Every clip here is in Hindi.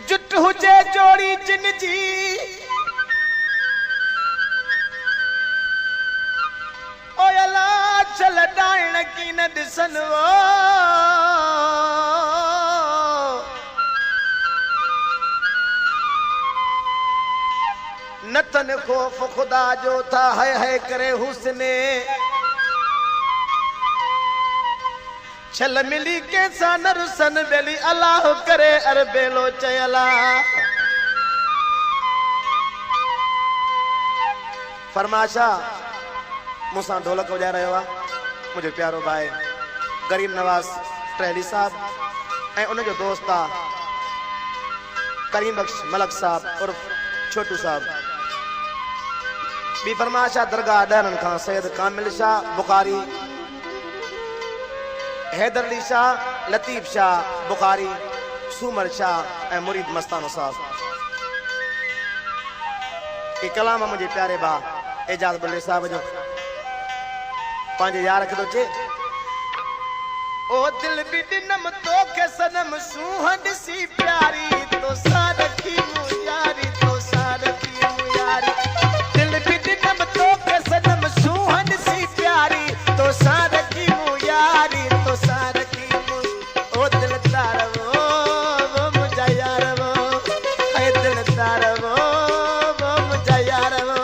जुट हुजे जोड़ी जिन जी ओयला चल डाइण की न दिसन वो नतन खौफ खुदा जो था है करे हुस्ने छल मिली के सन रुसन बेली अल्लाह करे अर बेलो चयला फरमाशा मुसा ढोलक बजा रहे हुआ मुझे प्यारो भाई गरीब नवाज ट्रेली साहब ए उन जो दोस्त था करीम बख्श मलक साहब और छोटू साहब भी फरमाशा दरगाह डरन खां सैयद कामिल शाह बुखारी हैदर अली शाह लतीफ शाह बुखारी सूमर शाह ए मुरीद मस्तानो साहब ये कलाम मुझे प्यारे बा एजाज बुल्ले साहब जो पांजे यार रख दो चे ओ दिल भी दिनम तो के सनम सुहंड सी प्यारी तो सारखी मुयारी तो सारखी मुयारी दिल भी दिनम तो के सनम सुहंड सी प्यारी तो सारखी मुयारी तो सारखी ओ दिल तार वो मुझा यार वो ए दिल तार वो मुझा यार वो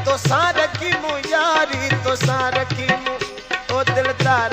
तो सारखी मु यारी तो सारखी मु ओ दिलदार